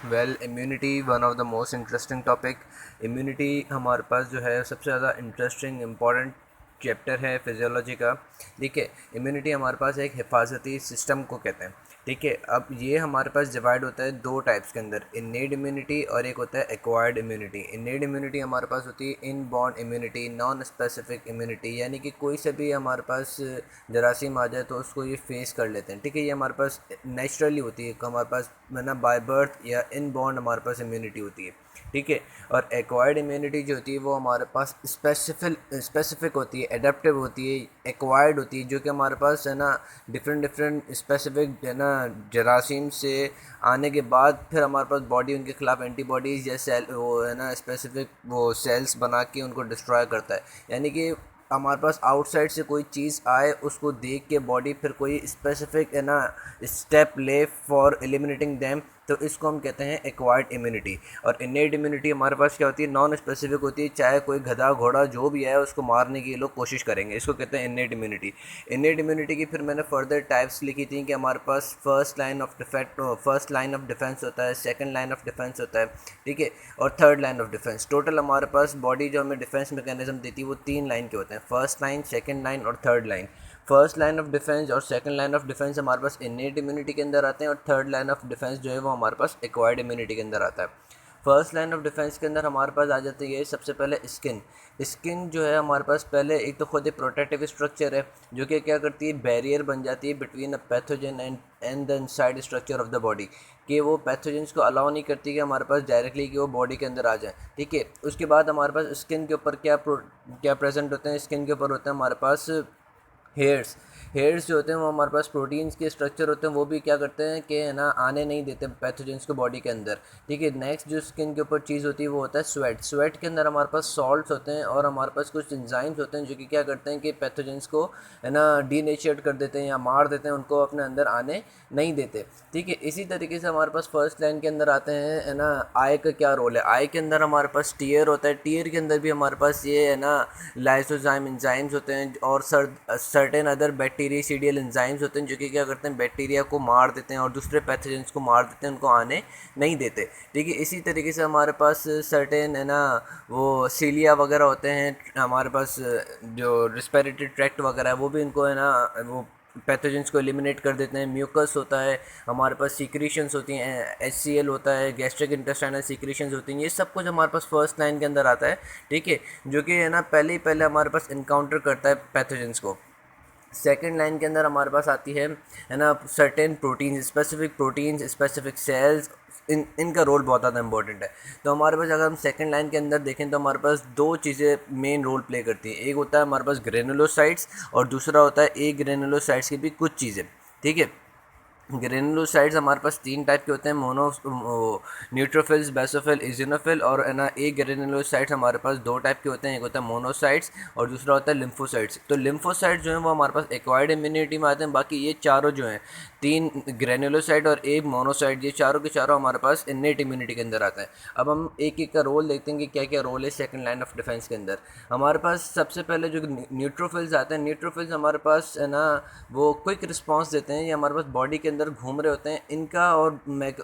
Well immunity one of the most interesting topic. Immunity हमारे पास जो है सबसे ज़्यादा इंटरेस्टिंग इम्पॉर्टेंट चैप्टर है फिजियोलॉजी का। ठीक है, इम्यूनिटी हमारे पास एक हिफाजती सिस्टम को कहते हैं। ठीक है, अब ये हमारे पास डिवाइड होता है दो टाइप्स के अंदर, इनेड इम्यूनिटी और एक होता है एक्वायर्ड इम्यूनिटी। इनेड इम्यूनिटी हमारे पास होती है inborn immunity, non specific immunity, यानी कि कोई से भी हमारे पास जरासीम आ जाए तो उसको ये फेस कर लेते हैं। ठीक है, ये हमारे पास नेचुरली होती है, हमारे पास ना बाय बर्थ या इनबॉर्न हमारे पास इम्यूनिटी होती है। ठीक है, और एक्वायर्ड इम्यूनिटी जो होती है वो हमारे पास स्पेसिफिक होती है, एडेप्टिव होती है, एक्वायर्ड होती है, जो कि हमारे पास है ना डिफरेंट डिफरेंट स्पेसिफिक है ना जरासीम से आने के बाद फिर हमारे पास बॉडी उनके खिलाफ एंटीबॉडीज़ या सेल वो है ना स्पेसिफिक वो सेल्स बना के उनको डिस्ट्रॉय करता है। यानी कि हमारे पास आउटसाइड से कोई चीज़ आए उसको देख के बॉडी फिर कोई स्पेसिफिक है ना स्टेप ले फॉर एलिमिनेटिंग दैम, तो इसको हम कहते हैं एक्वायर्ड इम्यूनिटी। और इनेट इम्यूनिटी हमारे पास क्या होती है, नॉन स्पेसिफिक होती है, चाहे कोई गधा घोड़ा जो भी है उसको मारने की लोग कोशिश करेंगे, इसको कहते हैं इनेट इम्यूनिटी। इनेट इम्यूनिटी की फिर मैंने फर्दर टाइप्स लिखी थी कि हमारे पास फर्स्ट लाइन ऑफ डिफेंस होता है, सेकंड लाइन ऑफ डिफेंस होता है, ठीक है, और third line of defence. Total हमारे पास बॉडी जो हमें डिफेंस मैकेनिज्म देती है वो 3 लाइन के होते हैं, फर्स्ट लाइन, सेकंड लाइन और third line. First line of defence और सेकंड लाइन ऑफ डिफेंस हमारे पास इनेट इम्यूनिटी के अंदर आते हैं, और थर्ड लाइन ऑफ डिफेंस जो है वो हमारे पास एक्वायर्ड इम्यूनिटी के अंदर आता है। फर्स्ट लाइन ऑफ डिफेंस के अंदर हमारे पास आ जाती है सबसे पहले स्किन। स्किन जो है हमारे पास पहले एक तो खुद ही प्रोटेक्टिव स्ट्रक्चर है, जो कि क्या करती है, बैरियर बन जाती है between a pathogen and the inside structure of the body, कि वो पैथोजेंस को अलाउ नहीं करती कि हमारे पास डायरेक्टली कि वो बॉडी के अंदर आ जाए। ठीक है, उसके बाद हमारे पास स्किन के ऊपर क्या प्रेजेंट होते हैं, स्किन के ऊपर होते हैं हमारे पास हेयर्स। हेयर्स जो होते हैं वो हमारे पास प्रोटीन्स के स्ट्रक्चर होते हैं, वो भी क्या करते हैं कि है ना आने नहीं देते पैथोजेंस को बॉडी के अंदर। ठीक है, नेक्स्ट जो स्किन के ऊपर चीज़ होती है वो होता है स्वेट। स्वेट के अंदर हमारे पास सॉल्ट्स होते हैं और हमारे पास कुछ एंजाइम्स होते हैं जो कि क्या करते हैं कि पैथोजेंस को है ना डीनेचरेट कर देते हैं या मार देते हैं, उनको अपने अंदर आने नहीं देते। ठीक है, इसी तरीके से हमारे पास फर्स्ट लाइन के अंदर आते हैं है ना आई का क्या रोल है। आई के अंदर हमारे पास टीयर होता है, टीयर के अंदर भी हमारे पास ये है ना लाइसोजाइम एंजाइम्स होते हैं और सर्टेन अदर बैक्टीरियासीडियल एंजाइम्स होते हैं जो कि क्या करते हैं बैक्टीरिया को मार देते हैं और दूसरे पैथोजेंस को मार देते हैं, उनको आने नहीं देते। ठीक है, इसी तरीके से हमारे पास सर्टेन है ना वो सीलिया वगैरह होते हैं हमारे पास, जो रिस्पिरेटरी ट्रैक्ट वगैरह है वो भी इनको है ना वो पैथोजेंस को एलिमिनेट कर देते हैं। म्यूकस होता है हमारे पास, सीक्रीशंस होती हैं, HCl होता है, गैस्ट्रिक इंटेस्टाइनल सीक्रीशंस होती हैं, ये सब कुछ हमारे पास फर्स्ट लाइन के अंदर आता है। ठीक है, जो कि है ना पहले ही पहले हमारे पास इनकाउंटर करता है पैथोजेंस को। सेकेंड लाइन के अंदर हमारे पास आती है ना सर्टेन प्रोटीन्स, स्पेसिफिक सेल्स, इनका रोल बहुत ज़्यादा इंपॉर्टेंट है। तो हमारे पास अगर हम सेकंड लाइन के अंदर देखें तो हमारे पास दो चीज़ें मेन रोल प्ले करती हैं, एक होता है हमारे पास ग्रेनुलोसाइट्स और दूसरा होता है ए ग्रेनुलोसाइट्स की भी कुछ चीज़ें। ठीक है, ग्रेनुलोसाइट्स हमारे पास 3 टाइप के होते हैं, न्यूट्रोफिल्स, बेसोफिल, इजिनोफिल, और है ना ए ग्रेनुलोसाइट्स हमारे पास 2 टाइप के होते हैं, एक होता है मोनोसाइट्स और दूसरा होता है लिम्फोसाइट्स। तो लिम्फोसाइट्स जो हैं वो हमारे पास एक्वायर्ड इम्यूनिटी में आते हैं, बाकी ये चारों जो हैं 3 ग्रेनुलोसाइट और एक मोनोसाइट, ये चारों के चारों हमारे पास इनेट इम्यूनिटी के अंदर आते हैं। अब हम एक एक का रोल देखते हैं कि क्या क्या रोल है सेकंड लाइन ऑफ डिफेंस के अंदर। हमारे पास सबसे पहले जो न्यूट्रोफिल्स आते हैं, न्यूट्रोफिल्स हमारे पास है ना वो क्विक रिस्पांस देते हैं, ये हमारे पास बॉडी के अंदर घूम रहे होते हैं। इनका और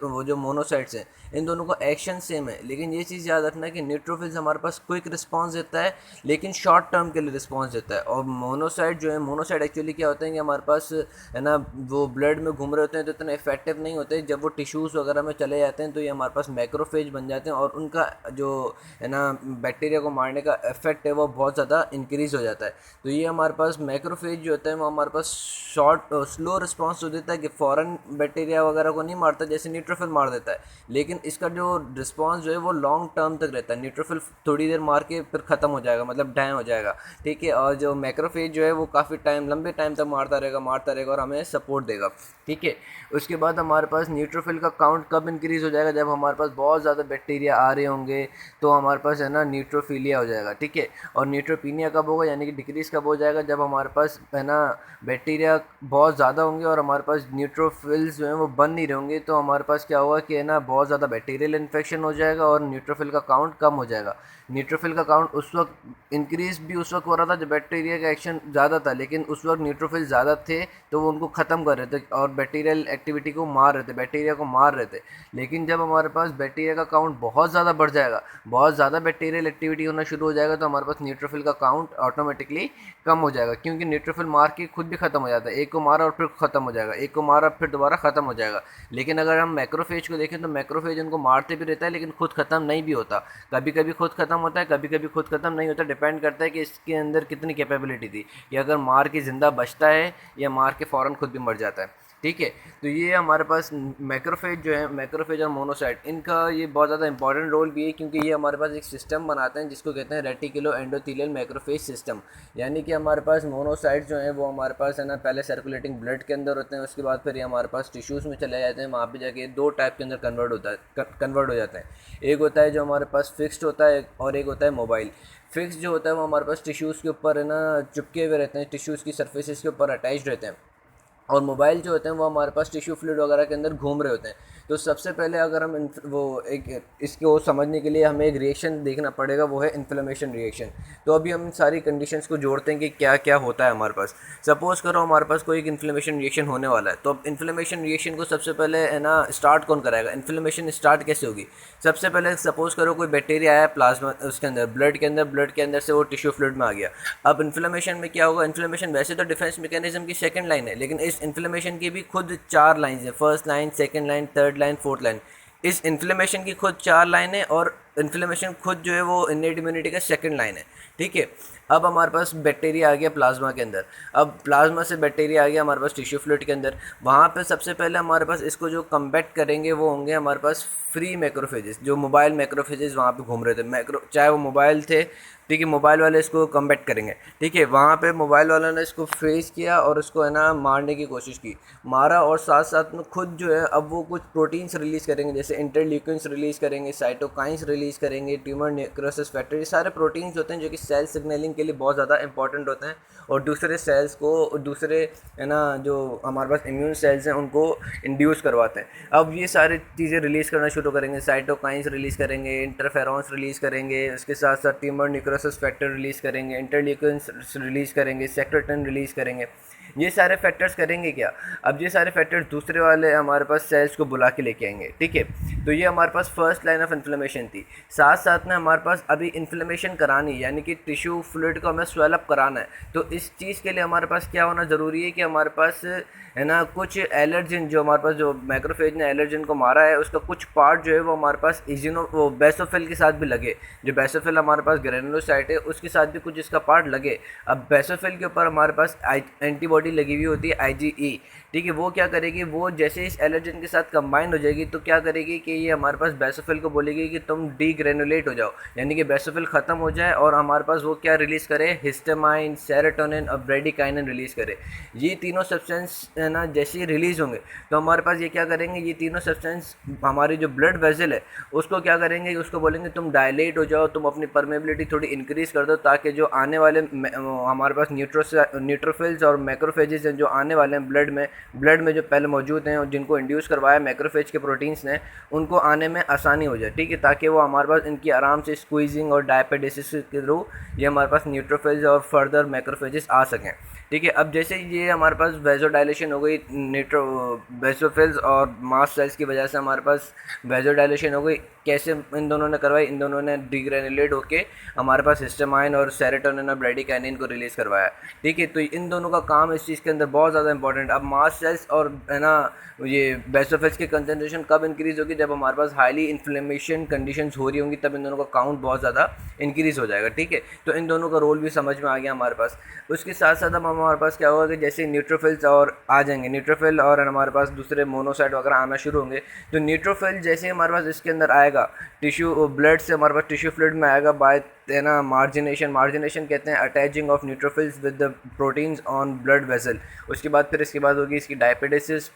वो जो मोनोसाइट्स हैं इन दोनों का एक्शन सेम है, लेकिन ये चीज़ याद रखना है कि न्यूट्रोफिल्स हमारे पास क्विक रिस्पांस देता है लेकिन शॉर्ट टर्म के लिए रिस्पांस देता है, और मोनोसाइट जो है, मोनोसाइट एक्चुअली क्या होते हैं कि हमारे पास है ना वो ब्लड में घूम रहे होते हैं तो इतने इफेक्टिव नहीं होते, जब वो टिश्यूज़ वगैरह में चले जाते हैं तो ये हमारे पास मैक्रोफेज बन जाते हैं और उनका जो है ना बैक्टीरिया को मारने का इफेक्ट है वो बहुत ज़्यादा इंक्रीज़ हो जाता है। तो ये हमारे पास मैक्रोफेज जो होता है वो हमारे पास स्लो रिस्पांस तो देता है कि फ़ौरन बैक्टीरिया वगैरह को नहीं मारता जैसे न्यूट्रोफिल मार देता है, लेकिन इसका जो रिस्पांस जो है वो लॉन्ग टर्म तक रहता है। न्यूट्रोफिल थोड़ी देर मार के फिर ख़त्म हो जाएगा, मतलब डाई हो जाएगा। ठीक है, और जो मैक्रोफेज जो है वो काफ़ी लंबे टाइम तक मारता रहेगा और हमें सपोर्ट देगा। ठीक है, उसके बाद हमारे पास न्यूट्रोफिल का काउंट कब इंक्रीज़ हो जाएगा, जब हमारे पास बहुत ज़्यादा बैक्टीरिया आ रहे होंगे तो हमारे पास है ना न्यूट्रोफिलिया हो जाएगा। ठीक है, और न्यूट्रोपीनिया कब होगा, यानी कि डिक्रीज़ कब हो जाएगा, जब हमारे पास है ना बैक्टीरिया बहुत ज़्यादा होंगे और हमारे पास न्यूट्रोफिल्स जो हैं वो बन नहीं रहे होंगे, तो हमारे पास क्या होगा कि है ना बहुत ज़्यादा बैक्टीरियल इन्फेक्शन हो जाएगा और न्यूट्रोफिल का काउंट कम हो जाएगा। न्यूट्रोफिल का काउंट उस वक्त इंक्रीज़ भी उस वक्त हो रहा था जब बैक्टीरिया का एक्शन ज़्यादा था, लेकिन उस वक्त न्यूट्रोफिल ज़्यादा थे तो वो उनको ख़त्म कर रहे थे, और बैक्टीरियल एक्टिविटी को मार रहे थे, बैक्टीरिया को मार रहे थे। लेकिन जब हमारे पास बैक्टीरिया का काउंट बहुत ज़्यादा बढ़ जाएगा, बहुत ज़्यादा बैक्टीरियल एक्टिविटी होना शुरू हो जाएगा, तो हमारे पास न्यूट्रोफिल का काउंट ऑटोमेटिकली कम हो जाएगा, क्योंकि न्यूट्रोफिल मार के खुद भी ख़त्म हो जाता है। एक को मारा और फिर ख़त्म हो जाएगा, एक को मारा फिर दोबारा ख़त्म हो जाएगा। लेकिन अगर हम मैक्रोफेज को देखें तो मैक्रोफेज उनको मारते भी रहता है, लेकिन खुद ख़त्म नहीं भी होता। कभी कभी खुद ख़त्म होता है, कभी कभी खुद ख़त्म नहीं होता। डिपेंड करता है कि इसके अंदर कितनी कैपेबिलिटी थी, कि अगर मार के ज़िंदा बचता है या मार के फ़ौरन खुद भी मर जाता है। ठीक है, तो ये हमारे पास मैक्रोफेज जो है, मैक्रोफेज और मोनोसाइट, इनका ये बहुत ज़्यादा इंपॉर्टेंट रोल भी है, क्योंकि ये हमारे पास एक सिस्टम बनाते हैं जिसको कहते हैं रेटिकुलो एंडोथेलियल मैक्रोफेज सिस्टम। यानी कि हमारे पास मोनोसाइट जो है वो हमारे पास है ना, पहले सर्कुलेटिंग ब्लड के अंदर होते हैं, उसके बाद फिर ये हमारे पास टिश्यूज़ में चले जाते हैं। वहाँ पे जाके दो टाइप के अंदर कन्वर्ट हो जाते हैं। एक होता है जो हमारे पास फिक्स्ड होता है, और एक होता है मोबाइल। फिक्स जो होता है वो हमारे पास टिश्यूज़ के ऊपर है ना चिपके हुए रहते हैं, टिश्यूज़ की सर्फेसिस के ऊपर अटैच्ड रहते हैं। और मोबाइल जो होते हैं वो हमारे पास टिश्यू फ्लूइड वगैरह के अंदर घूम रहे होते हैं। तो सबसे पहले अगर हम वो एक इसको समझने के लिए हमें एक रिएक्शन देखना पड़ेगा, वो है इन्फ्लेमेशन रिएक्शन। तो अभी हम सारी कंडीशंस को जोड़ते हैं कि क्या क्या होता है हमारे पास। सपोज़ करो हमारे पास कोई एक इन्फ्लेमेशन रिएक्शन होने वाला है, तो अब इन्फ्लेमेशन रिएक्शन को सबसे पहले है ना स्टार्ट कौन कराएगा, इन्फ्लेमेशन स्टार्ट कैसे होगी। सबसे पहले सपोज़ करो कोई बैक्टीरिया आया प्लाज्मा उसके अंदर, ब्लड के अंदर से वो टिश्यू फ्लूइड में आ गया। अब इन्फ्लेमेशन में क्या होगा, इन्फ्लेमेशन वैसे तो डिफेंस मैकेनिज्म की सेकंड लाइन है, लेकिन इस इन्फ्लेमेशन की भी खुद 4 लाइन है, first line, second line, third line, fourth line. इस इन्फ्लेमेशन की खुद 4 लाइन है, और इन्फ्लेमेशन खुद जो है वो इनेट इम्यूनिटी का सेकंड लाइन है। ठीक है, अब हमारे पास बैक्टीरिया आ गया प्लाज्मा के अंदर, अब प्लाज्मा से बैक्टीरिया आ गया हमारे पास टिश्यू फ्लूइड के अंदर। वहाँ पे सबसे पहले हमारे पास इसको जो कम्बैट करेंगे वो होंगे हमारे पास फ्री मैक्रोफेजेस, जो मोबाइल मैक्रोफेजेस वहाँ पे घूम रहे थे, चाहे वो मोबाइल थे। ठीक है, मोबाइल वाले इसको कम्बैट करेंगे। ठीक है, वहाँ पे मोबाइल वालों ने इसको फेस किया और उसको है ना मारने की कोशिश की, मारा, और साथ साथ में खुद जो है अब वो कुछ प्रोटीन्स रिलीज़ करेंगे, जैसे इंटरल्यूकिन्स रिलीज़ करेंगे, साइटोकाइंस रिलीज़ करेंगे, ट्यूमर नेक्रोसिस फैक्टर। ये सारे प्रोटीन्स होते हैं जो कि सेल सिग्नलिंग के लिए बहुत ज़्यादा इंपॉर्टेंट होते हैं, और दूसरे सेल्स को, दूसरे है ना जो हमारे पास इम्यून सेल्स हैं उनको इंड्यूस करवाते हैं। अब ये सारी चीज़ें रिलीज़ करना शुरू करेंगे, साइटोकाइंस रिलीज़ करेंगे, इंटरफेरॉन्स रिलीज़ करेंगे, उसके साथ साथ ट्यूमर नेक्रोसिस फैक्टर रिलीज़ करेंगे, इंटरल्यूकिन्स रिलीज़ करेंगे, सेक्रेटिन रिलीज़ करेंगे। ये सारे फैक्टर्स करेंगे क्या, अब ये सारे फैक्टर्स दूसरे वाले हमारे पास सेल्स को बुला के लेके आएंगे। ठीक है, तो ये हमारे पास फर्स्ट लाइन ऑफ इन्फ्लेमेशन थी। साथ साथ में हमारे पास अभी इन्फ्लेमेशन करानी, यानी कि टिश्यू फ्लूइड को हमें स्वेलअप कराना है, तो इस चीज़ के लिए हमारे पास क्या होना ज़रूरी है कि हमारे पास है ना कुछ एलर्जिन, जो हमारे पास जो मैक्रोफेज ने एलर्जिन को मारा है उसका कुछ पार्ट जो है वो हमारे पास वो बेसोफिल के साथ भी लगे। जो बेसोफिल हमारे पास ग्रेनुलोसाइट है उसके साथ भी कुछ इसका पार्ट लगे। अब बेसोफिल के ऊपर हमारे पास एंटीबॉडी लगी हुई होती है IgE। ठीक है, वो क्या करेगी, वो जैसे इस एलर्जिन के साथ कंबाइन हो जाएगी तो क्या करेगी कि ये हमारे पास बेसोफिल को बोलेगी कि तुम डीग्रेनुलेट हो जाओ, यानी कि बेसोफिल ख़त्म हो जाए, और हमारे पास वो क्या रिलीज़ करे, हिस्टामाइन, सेरोटोनिन और ब्रेडिकाइनिन रिलीज़ करे। ये तीनों सब्सटेंस है ना जैसे ही रिलीज़ होंगे तो हमारे पास ये क्या करेंगे, ये तीनों सब्सटेंस हमारी जो ब्लड वेसल है उसको क्या करेंगे, उसको बोलेंगे तुम डायलेट हो जाओ, तुम अपनी परमेबिलिटी थोड़ी इंक्रीज़ कर दो, ताकि जो आने वाले हमारे पास न्यूट्रोफिल्स और मैक्रोफेजेस हैं जो आने वाले हैं ब्लड में जो पहले मौजूद हैं और जिनको इंड्यूस करवाया मैक्रोफेज के प्रोटीन्स ने, उनको आने में आसानी हो जाए। ठीक है, ताकि वो हमारे पास इनकी आराम से स्क्वीजिंग और डायपेडेसिस के थ्रू ये हमारे पास न्यूट्रोफिल्स और फर्दर मैक्रोफेजेस आ सकें। ठीक है, अब जैसे ये हमारे पास वेजोडाइलेशन हो गई, बेसोफिल्स और मास्ट सेल्स की वजह से हमारे पास वेजोडाइलेशन हो गई। कैसे इन दोनों ने करवाई, इन दोनों ने डीग्रेनुलेट होके हमारे पास हिस्टामाइन और सेरोटोनिन और ब्रेडिकाइनिन को रिलीज़ करवाया। ठीक है, तो इन दोनों का काम इस चीज़ के अंदर बहुत ज़्यादा इंपॉर्टेंट। अब मास्ट सेल्स और है ना ये बेसोफिल्स की कंसनट्रेशन कब इंक्रीज़ होगी, जब हमारे पास हाईली इन्फ्लेमेशन कंडीशंस हो रही होंगी, तब इन दोनों का काउंट बहुत ज़्यादा इंक्रीज़ हो जाएगा। ठीक है, तो इन दोनों का रोल भी समझ में आ गया हमारे पास। उसके साथ साथ अब हमारे पास क्या होगा कि जैसे न्यूट्रोफिल्स और आ जाएंगे, न्यूट्रोफिल और हमारे पास दूसरे मोनोसाइट वगैरह आना शुरू होंगे, तो न्यूट्रोफिल जैसे हमारे पास इसके अंदर आएगा, टिश्यू ब्लड से हमारे पास टिश्यू फ्लूइड में आएगा बाय है ना मार्जिनेशन कहते हैं attaching of neutrophils with the proteins on blood vessel. उसके बाद फिर इसके बाद होगी इसकी डायपेडेसिस,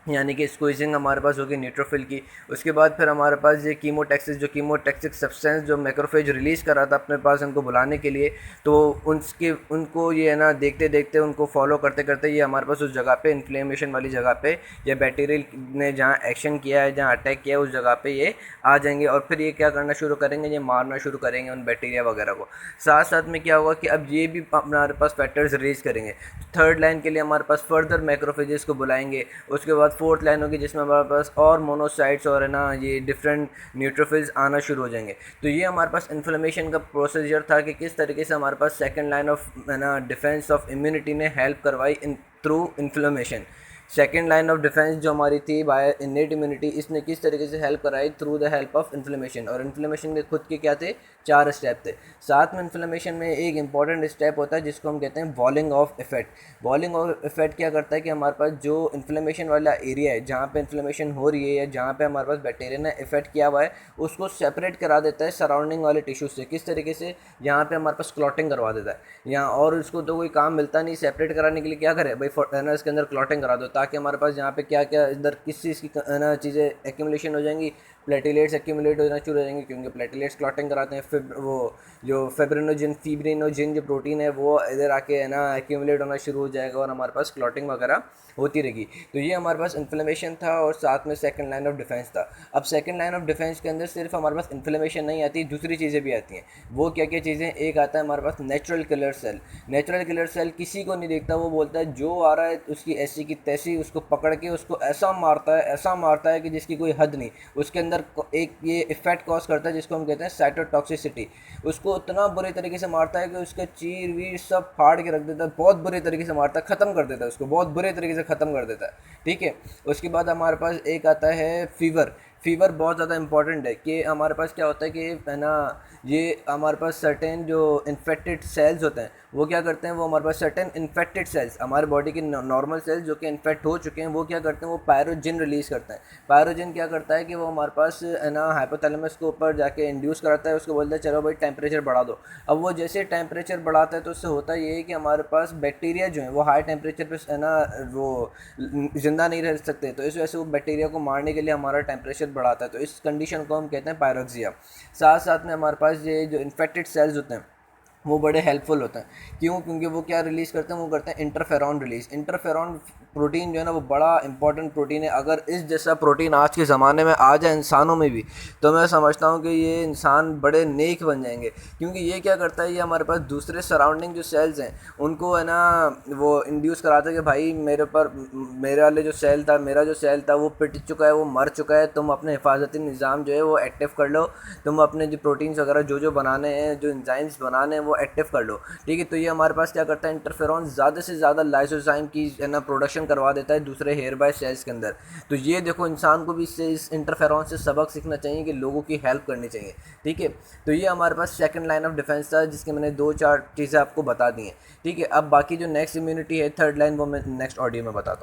यानी कि स्क्वीजिंग हमारे पास होगी न्यूट्रोफिल की। उसके बाद फिर हमारे पास ये कीमोटैक्सिस, जो कीमोटैक्सिक सब्सटेंस जो मैक्रोफेज रिलीज़ कर रहा था अपने पास उनको बुलाने के लिए, तो उनको ये है ना देखते देखते उनको फॉलो करते करते ये हमारे पास उस जगह पे, इन्फ्लेमेशन वाली जगह पे, या बैक्टीरियल ने जहाँ एक्शन किया है, जहाँ अटैक किया है, उस जगह पे ये आ जाएंगे और फिर ये क्या करना शुरू करेंगे, ये मारना शुरू करेंगे उन बैक्टीरिया वगैरह को। साथ साथ में क्या होगा कि अब ये भी हमारे पास फैक्टर्स रिलीज़ करेंगे। थर्ड लाइन के लिए हमारे पास फर्दर मैक्रोफेजेस को बुलाएंगे। उसके बाद फोर्थ लाइन होगी जिसमें हमारे पास और मोनोसाइट्स और है ना ये डिफरेंट न्यूट्रोफिल्स आना शुरू हो जाएंगे। तो ये हमारे पास इन्फ्लेमेशन का प्रोसीजर था कि किस तरीके से हमारे पास सेकंड लाइन ऑफ है ना डिफेंस ऑफ इम्यूनिटी ने हेल्प करवाई in through inflammation. Second line of defence जो हमारी थी बाय इनेट इम्यूनिटी, इसने किस तरीके से हेल्प कराई through the help of inflammation. और इन्फ्लेमेशन के खुद के क्या थे, 4 स्टेप थे। साथ में इन्फ्लेमेशन में एक इंपॉर्टेंट स्टेप होता है जिसको हम कहते हैं walling off effect. Walling off effect क्या करता है कि हमारे पास जो इन्फ्लेमेशन वाला एरिया है, जहाँ पे इन्फ्लेमेशन हो रही है या जहाँ पे हमारे पास बैक्टीरिया ने इफेक्ट किया हुआ है, उसको सेपरेट करा देता है सराउंडिंग वाले टिश्यू से। किस तरीके से, यहाँ पे हमारे पास क्लॉटिंग करवा देता है यहाँ, और उसको तो कोई काम मिलता नहीं सेपरेट कराने के लिए, क्या करे भाई है ना इसके अंदर क्लॉटिंग करा दो, ताकि हमारे पास यहाँ पे क्या क्या इधर किस चीज़ की है ना चीज़ें एक्यूमुलेशन हो जाएंगी, प्लेटिलेट्स एक्यूमुलेट होना शुरू हो जाएंगे, क्योंकि प्लेटिलेट्स क्लॉटिंग कराते हैं। वो जो फिब्रिनोजिन जो प्रोटीन है वो इधर आके है ना एक्यूमुलेट होना शुरू हो जाएगा और हमारे पास क्लॉटिंग वगैरह होती रहेगी। तो ये हमारे पास इन्फ्लेमेशन था और साथ में सेकंड लाइन ऑफ डिफेंस था। अब सेकंड लाइन ऑफ डिफेंस के अंदर सिर्फ हमारे पास इन्फ्लेमेशन नहीं आती, दूसरी चीज़ें भी आती हैं। वो क्या क्या चीज़ें, एक आता है हमारे पास natural killer cell. Natural killer cell किसी को नहीं देखता, वो बोलता है जो आ रहा है उसकी ऐसी की तैसी उसको पकड़ के उसको ऐसा मारता है कि जिसकी कोई हद नहीं। उसके अंदर एक ये इफेक्ट कॉज करता है जिसको हम कहते हैं साइटोटॉक्सिसिटी। उसको इतना बुरे तरीके से मारता है कि उसके चीर वीर सब फाड़ के रख देता है, बहुत बुरे तरीके से मारता है, ख़त्म कर देता है उसको, बहुत बुरे तरीके से ख़त्म कर देता है। ठीक है। उसके बाद हमारे पास एक आता है फीवर। फीवर बहुत ज़्यादा इंपॉर्टेंट है कि हमारे पास क्या होता है कि है ना ये हमारे पास सर्टेन जो इन्फेक्टेड सेल्स होते हैं वो क्या करते हैं, वो हमारे पास सर्टेन इन्फेक्टेड सेल्स, हमारे बॉडी के नॉर्मल सेल्स जो कि इन्फेक्ट हो चुके हैं, वो क्या करते हैं, वो पायरोजिन रिलीज़ करते हैं। पायरोजिन क्या करता है कि वो हमारे पास है ना हाइपोथैलेमस के ऊपर जाके इंड्यूस कराता है, उसको बोलता है चलो भाई टेम्परेचर बढ़ा दो। अब वो जैसे टेम्परेचर बढ़ाता है तो उससे होता ये है कि हमारे पास बैक्टीरिया जो है वो हाई टेम्परेचर पर है ना वो ज़िंदा नहीं रह सकते, तो इस वजह से वो बैक्टीरिया को मारने के लिए हमारा टेम्परेचर बढ़ाता है। तो इस कंडीशन को हम कहते हैं पायरोक्सिया। साथ साथ में हमारे पास ये जो इन्फेक्टेड सेल्स होते हैं वो बड़े हेल्पफुल होते हैं। क्यों? क्योंकि वो क्या रिलीज़ करते हैं, वो करते हैं इंटरफेरॉन रिलीज़। इंटरफेरॉन प्रोटीन जो है ना वो बड़ा इंपॉर्टेंट प्रोटीन है। अगर इस जैसा प्रोटीन आज के ज़माने में आ जाए इंसानों में भी, तो मैं समझता हूँ कि ये इंसान बड़े नेक बन जाएंगे। क्योंकि ये क्या करता है, ये हमारे पास दूसरे सराउंडिंग जो सेल्स हैं उनको है ना वो इंड्यूस कराता है कि भाई मेरे पर मेरे वाले जो सेल था, मेरा जो सेल था वो पिट चुका है, वो मर चुका है, तुम अपने हिफाजती निज़ाम जो है वो एक्टिव कर लो, तुम अपने जो प्रोटीन्स वगैरह जो बनाने हैं, जो एंजाइम्स बनाने हैं वो एक्टिव कर लो। ठीक है। तो ये हमारे पास क्या करता है, इंटरफेरॉन ज़्यादा से ज़्यादा लाइसोजाइम की है ना प्रोडक्शन करवा देता है दूसरे हेयर बाय सेल्स के अंदर। तो ये देखो इंसान को भी इससे इस इंटरफेरॉन से सबक सीखना चाहिए कि लोगों की हेल्प करनी चाहिए। ठीक है। तो ये हमारे पास सेकंड लाइन ऑफ डिफेंस था जिसके मैंने 2-4 चीज़ें आपको बता दी हैं। ठीक है। अब बाकी जो नेक्स्ट इम्यूनिटी है थर्ड लाइन, वो मैं नेक्स्ट ऑडियो में बताता हूँ।